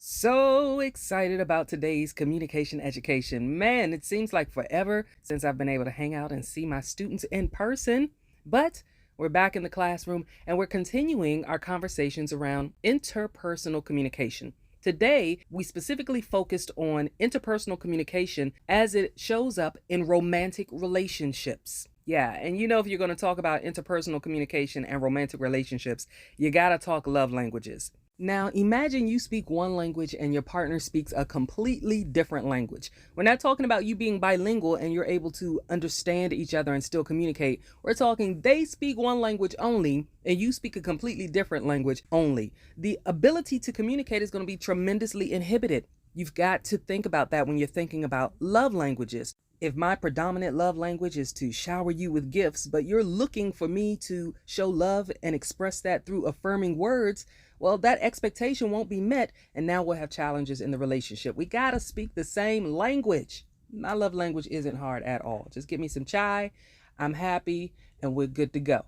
So excited about today's communication education. Man, it seems like forever since I've been able to hang out and see my students in person, but we're back in the classroom and we're continuing our conversations around interpersonal communication. Today, we specifically focused on interpersonal communication as it shows up in romantic relationships. Yeah, and if you're going to talk about interpersonal communication and romantic relationships, you got to talk love languages. Now, imagine you speak one language and your partner speaks a completely different language. We're not talking about you being bilingual and you're able to understand each other and still communicate. We're talking they speak one language only and you speak a completely different language only. The ability to communicate is going to be tremendously inhibited. You've got to think about that when you're thinking about love languages. If my predominant love language is to shower you with gifts, but you're looking for me to show love and express that through affirming words, well, that expectation won't be met, and now we'll have challenges in the relationship. We got to speak the same language. My love language isn't hard at all. Just give me some chai, I'm happy, and we're good to go.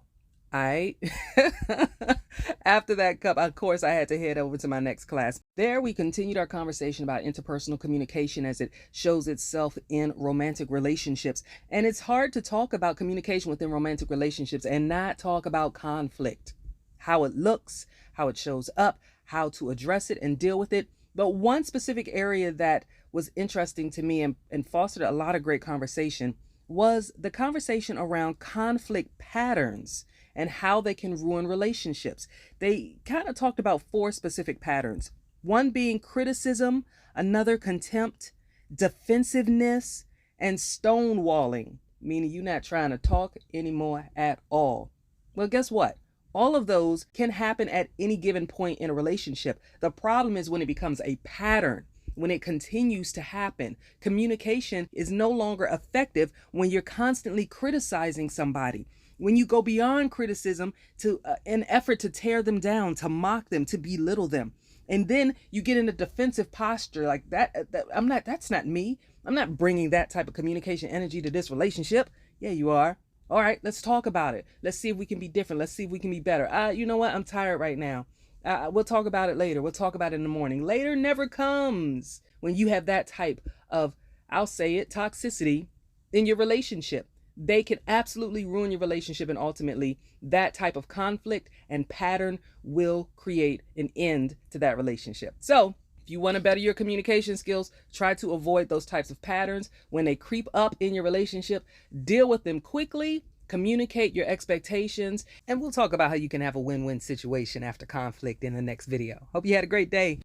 All right. After that cup, of course, I had to head over to my next class. There, we continued our conversation about interpersonal communication as it shows itself in romantic relationships. And it's hard to talk about communication within romantic relationships and not talk about conflict, how it looks, how it shows up, how to address it and deal with it. But one specific area that was interesting to me and fostered a lot of great conversation was the conversation around conflict patterns and how they can ruin relationships. They kind of talked about four specific patterns. One being criticism, another contempt, defensiveness, and stonewalling, meaning you're not trying to talk anymore at all. Well, guess what? All of those can happen at any given point in a relationship. The problem is when it becomes a pattern, when it continues to happen. Communication is no longer effective when you're constantly criticizing somebody. When you go beyond criticism to an effort to tear them down, to mock them, to belittle them. And then you get in a defensive posture like that's not me. I'm not bringing that type of communication energy to this relationship. Yeah, you are. All right, let's talk about it. Let's see if we can be different. Let's see if we can be better. You know what? I'm tired right now. We'll talk about it later. We'll talk about it in the morning. Later never comes when you have that type of, I'll say it, toxicity in your relationship. They can absolutely ruin your relationship, and ultimately that type of conflict and pattern will create an end to that relationship. So if you want to better your communication skills, try to avoid those types of patterns. When they creep up in your relationship, deal with them quickly, communicate your expectations, and we'll talk about how you can have a win-win situation after conflict in the next video. Hope you had a great day.